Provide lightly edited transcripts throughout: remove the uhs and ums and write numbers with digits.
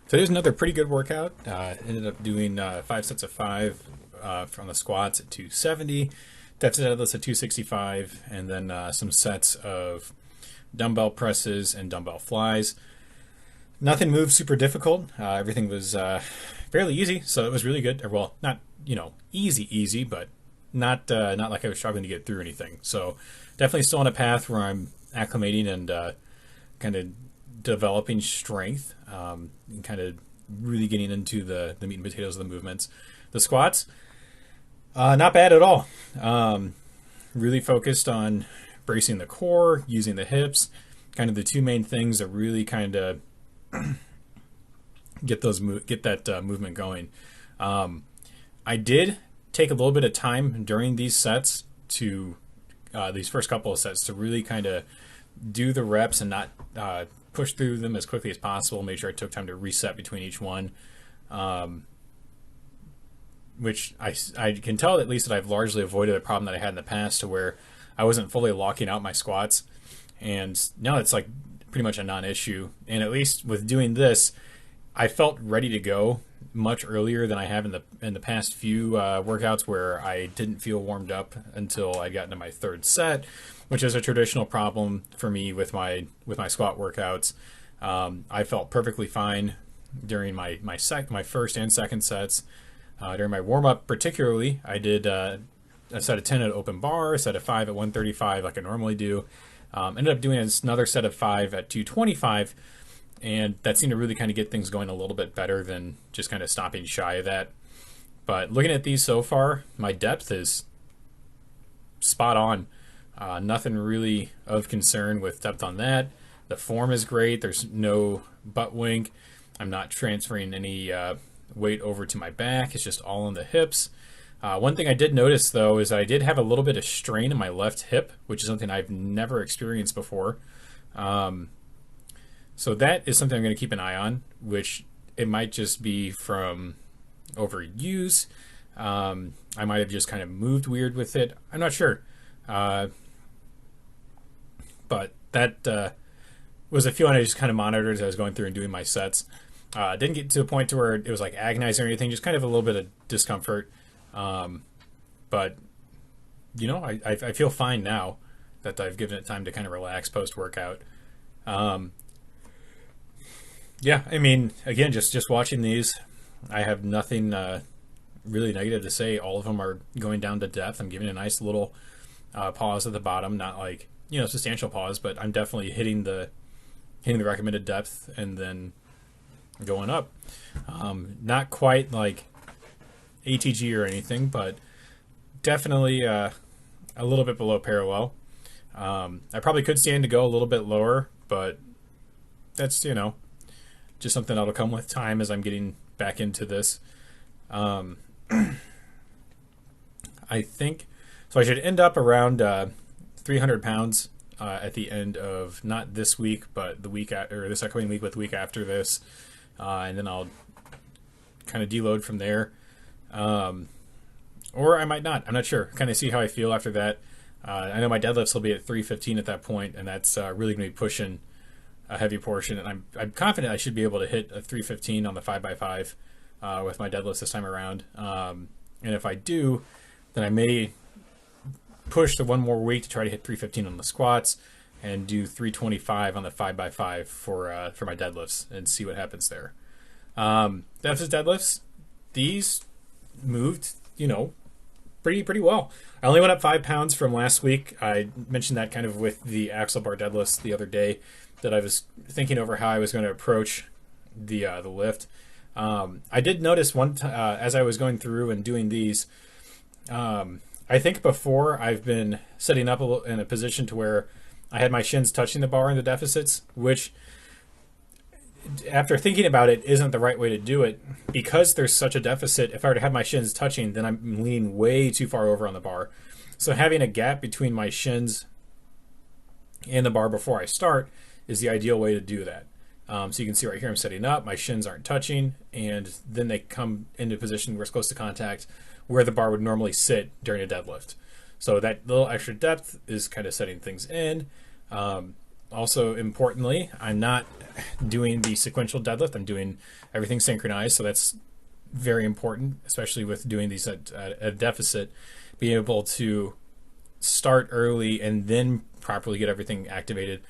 Today's another pretty good workout. Ended up doing 5 sets of 5 from the squats at 270, deficit deadlifts at 265, and then some sets of dumbbell presses and dumbbell flies. Nothing moved super difficult. Everything was fairly easy, so it was really good. Well, not easy, but not like I was struggling to get through anything. So definitely still on a path where I'm acclimating and kind of developing strength and kind of really getting into the meat and potatoes of the movements. The squats, not bad at all. Really focused on bracing the core, using the hips, kind of the two main things that really kind of get that movement going. I did take a little bit of time during these sets to these first couple of sets to really kind of do the reps and not push through them as quickly as possible. Make sure I took time to reset between each one, which I can tell at least that I've largely avoided a problem that I had in the past to where I wasn't fully locking out my squats. And now it's like pretty much a non-issue. And at least with doing this, I felt ready to go much earlier than I have in the past few workouts where I didn't feel warmed up until I got into my third set, which is a traditional problem for me with my squat workouts. I felt perfectly fine during my first and second sets. During my warm up, particularly, I did a set of 10 at open bar, a set of 5 at 135, like I normally do. Ended up doing another set of 5 at 225. And that seemed to really kind of get things going a little bit better than just kind of stopping shy of that. But looking at these so far, my depth is spot on. Nothing really of concern with depth on that. The form is great. There's no butt wink. I'm not transferring any weight over to my back. It's just all on the hips. One thing I did notice, though, is that I did have a little bit of strain in my left hip, which is something I've never experienced before. So that is something I'm going to keep an eye on, which it might just be from overuse. I might have just kind of moved weird with it. I'm not sure. But that was a feeling I just kind of monitored as I was going through and doing my sets. Didn't get to a point to where it was like agonizing or anything, just kind of a little bit of discomfort. But, I feel fine now that I've given it time to kind of relax post-workout. Yeah, I mean, again, just watching these, I have nothing really negative to say. All of them are going down to depth. I'm giving a nice little pause at the bottom, not like substantial pause, but I'm definitely hitting the recommended depth and then going up. Not quite like ATG or anything, but definitely a little bit below parallel. I probably could stand to go a little bit lower, but that's just something that'll come with time as I'm getting back into this. I think so. I should end up around 300 pounds at the end of not this week, but the week or this upcoming week with the week after this, and then I'll kind of deload from there. Or I might not. I'm not sure. Kind of see how I feel after that. I know my deadlifts will be at 315 at that point, and that's really going to be pushing a heavy portion, and I'm confident I should be able to hit a 315 on the 5x5 with my deadlifts this time around. And if I do, then I may push the one more week to try to hit 315 on the squats and do 325 on the 5x5 for my deadlifts and see what happens there. Deficit deadlifts, these moved, pretty well. I only went up 5 pounds from last week. I mentioned that kind of with the axle bar deadlifts the other day, that I was thinking over how I was going to approach the lift. I did notice as I was going through and doing these, I think before I've been setting up in a position to where I had my shins touching the bar in the deficits, which after thinking about it isn't the right way to do it because there's such a deficit. If I were to have my shins touching, then I'm leaning way too far over on the bar. So having a gap between my shins and the bar before I start is the ideal way to do that. So you can see right here I'm setting up, my shins aren't touching, and then they come into a position where it's close to contact where the bar would normally sit during a deadlift. So that little extra depth is kind of setting things in. also importantly, I'm not doing the sequential deadlift. I'm doing everything synchronized, so that's very important, especially with doing these at a deficit. Being able to start early and then properly get everything activated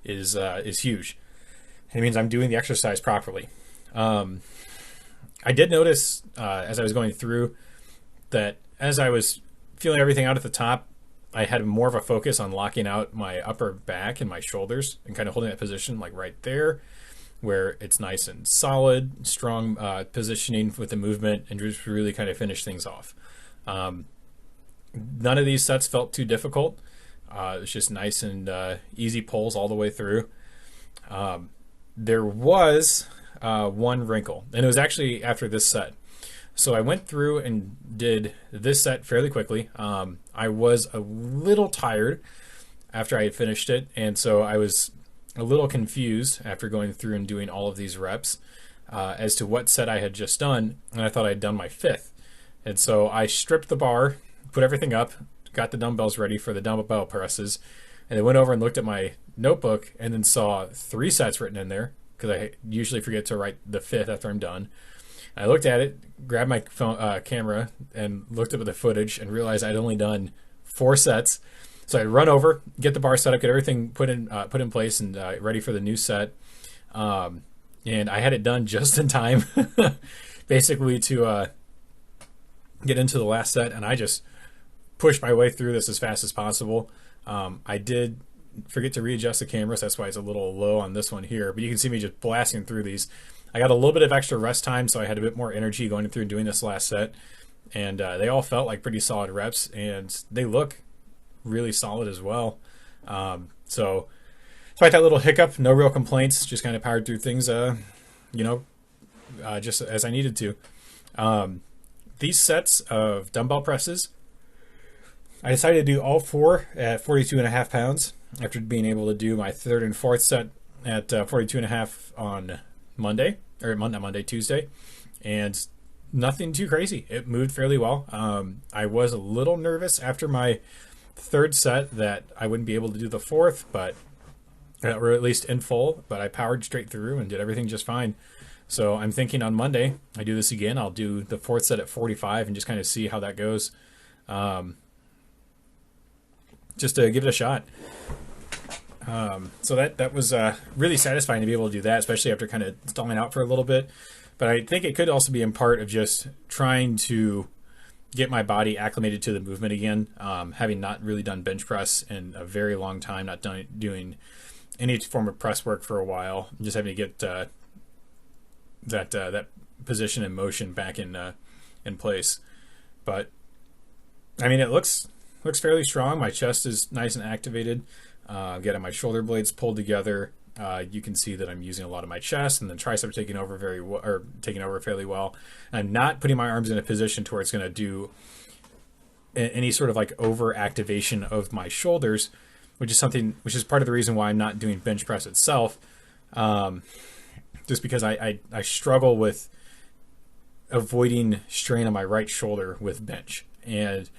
is huge. It means I'm doing the exercise properly. I did notice as I was going through that as I was feeling everything out at the top, I had more of a focus on locking out my upper back and my shoulders and kind of holding that position like right there where it's nice and solid, strong positioning with the movement, and just really kind of finish things off. None of these sets felt too difficult. It's just nice and easy pulls all the way through. There was one wrinkle, and it was actually after this set. So I went through and did this set fairly quickly. I was a little tired after I had finished it, and so I was a little confused after going through and doing all of these reps as to what set I had just done, and I thought I had done my fifth. And so I stripped the bar, put everything up, got the dumbbells ready for the dumbbell presses, and then went over and looked at my notebook and then saw 3 sets written in there because I usually forget to write the fifth after I'm done. I looked at it, grabbed my phone, camera, and looked at the footage and realized I'd only done 4 sets. So I'd run over, get the bar set up, get everything put in place and ready for the new set. And I had it done just in time, basically to get into the last set. And I just pushed my way through this as fast as possible. I did forget to readjust the camera, so that's why it's a little low on this one here. But you can see me just blasting through these. I got a little bit of extra rest time, so I had a bit more energy going through and doing this last set. And they all felt like pretty solid reps, and they look really solid as well. So despite that little hiccup, no real complaints, just kind of powered through things, just as I needed to. These sets of dumbbell presses, I decided to do all 4 at 42.5 pounds after being able to do my 3rd and 4th set at 42.5 on Tuesday, and nothing too crazy. It moved fairly well. I was a little nervous after my 3rd set that I wouldn't be able to do the 4th, but or at least in full, but I powered straight through and did everything just fine. So I'm thinking on Monday, I do this again. I'll do the 4th set at 45 and just kind of see how that goes. Just to give it a shot. So that was really satisfying to be able to do that, especially after kind of stalling out for a little bit. But I think it could also be in part of just trying to get my body acclimated to the movement again, having not really done bench press in a very long time, not doing any form of press work for a while, just having to get that position and motion back in place. But I mean, it looks fairly strong. My chest is nice and activated. Getting my shoulder blades pulled together. You can see that I'm using a lot of my chest, and the tricep taking over fairly well. I'm not putting my arms in a position to where it's going to do any sort of like over activation of my shoulders, which is part of the reason why I'm not doing bench press itself. Just because I struggle with avoiding strain on my right shoulder with bench, and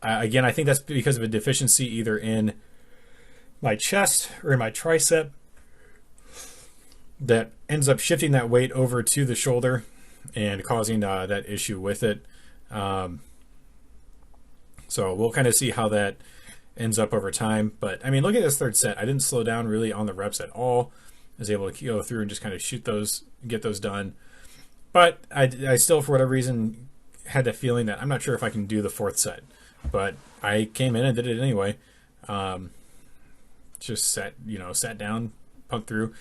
again, I think that's because of a deficiency either in my chest or in my tricep that ends up shifting that weight over to the shoulder and causing that issue with it. So we'll kind of see how that ends up over time. But I mean, look at this 3rd set. I didn't slow down really on the reps at all. I was able to go through and just kind of get those done. But I still, for whatever reason, had the feeling that I'm not sure if I can do the 4th set. But I came in and did it anyway. Just sat down, pumped through.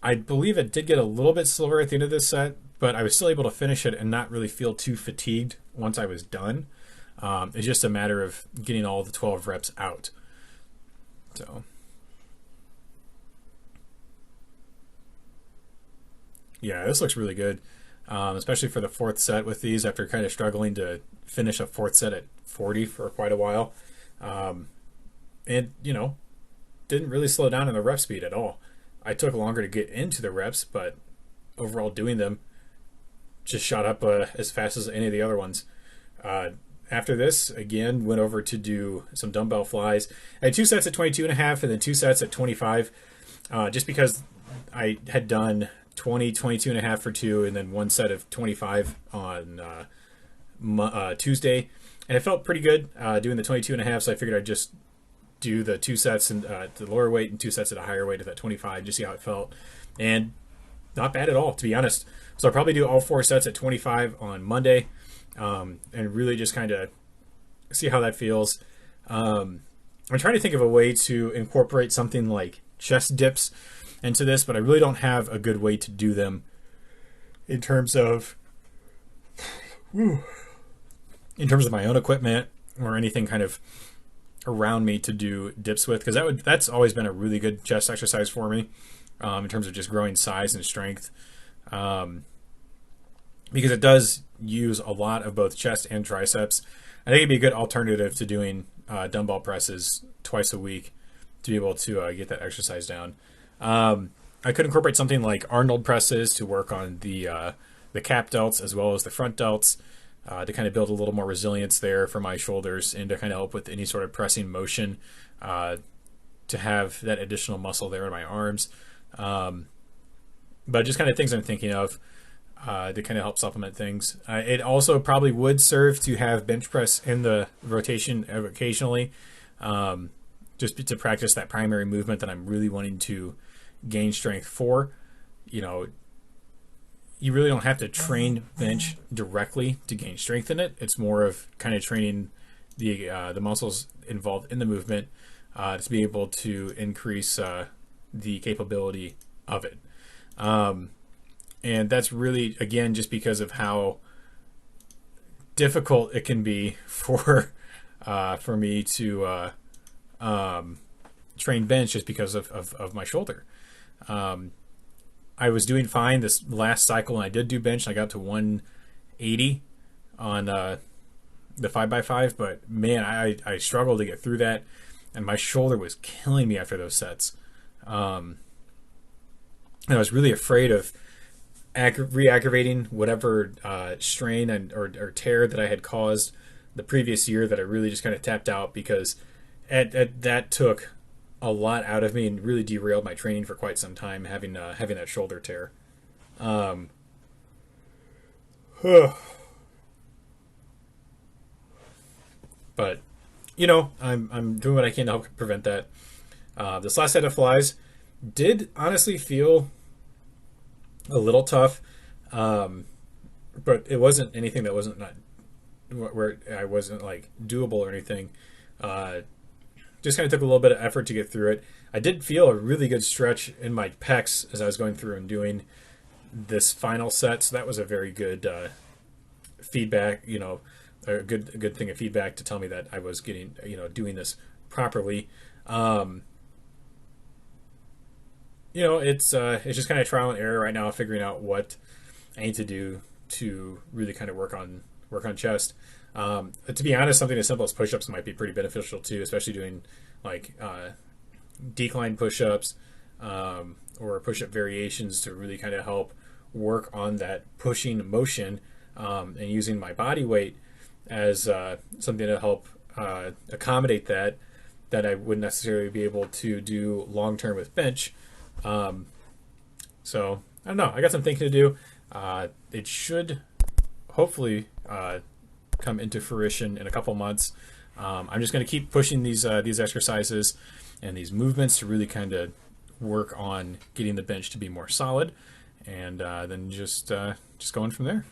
I believe it did get a little bit slower at the end of this set, but I was still able to finish it and not really feel too fatigued once I was done. It's just a matter of getting all the 12 reps out. So, yeah, this looks really good, especially for the 4th set with these after kind of struggling to finish a 4th set at 40 for quite a while. And, didn't really slow down in the rep speed at all. I took longer to get into the reps, but overall doing them just shot up as fast as any of the other ones. After this, again, went over to do some dumbbell flies. I had 2 sets at 22.5 and then 2 sets at 25. just because I had done 20, 22 and a half for two, and then one set of 25 on Tuesday, and it felt pretty good doing the 22 and a half. So I figured I'd just do the two sets and the lower weight and two sets at a higher weight at that 25, just see how it felt, and not bad at all, to be honest. So I'll probably do all four sets at 25 on Monday, and really just kind of see how that feels. I'm trying to think of a way to incorporate something like chest dips into this, but I really don't have a good way to do them in terms of my own equipment or anything kind of around me to do dips with, because that's always been a really good chest exercise for me, in terms of just growing size and strength, because it does use a lot of both chest and triceps. I think it'd be a good alternative to doing dumbbell presses twice a week to be able to get that exercise down. I could incorporate something like Arnold presses to work on the cap delts as well as the front delts, to kind of build a little more resilience there for my shoulders, and to kind of help with any sort of pressing motion, to have that additional muscle there in my arms. But just kind of things I'm thinking of to kind of help supplement things. It also probably would serve to have bench press in the rotation occasionally, just to practice that primary movement that I'm really wanting to gain strength for. You know, you really don't have to train bench directly to gain strength in it. It's more of kind of training the muscles involved in the movement, to be able to increase the capability of it. And that's really, again, just because of how difficult it can be for me to train bench, just because of my shoulder. I was doing fine this last cycle, and I did do bench, and I got to 180 on the 5x5, but man, I struggled to get through that, and my shoulder was killing me after those sets. And I was really afraid of re-aggravating whatever strain or tear that I had caused the previous year, that I really just kind of tapped out, because that took a lot out of me and really derailed my training for quite some time, having that shoulder tear. But you know, I'm doing what I can to help prevent that. This last set of flies did honestly feel a little tough, but it wasn't anything that wasn't not where I wasn't like doable or anything. Just kind of took a little bit of effort to get through it. I did feel a really good stretch in my pecs as I was going through and doing this final set, so that was a very good feedback. You know, a good thing of feedback to tell me that I was getting, doing this properly. You know, it's just kind of trial and error right now, figuring out what I need to do to really kind of work on chest. To be honest, something as simple as push-ups might be pretty beneficial too, especially doing like decline push-ups, or push-up variations to really kind of help work on that pushing motion, and using my body weight as something to help accommodate that I wouldn't necessarily be able to do long-term with bench. So I don't know. I got some thinking to do. It should hopefully come into fruition in a couple months. I'm just going to keep pushing these exercises and these movements to really kind of work on getting the bench to be more solid, and then just going from there.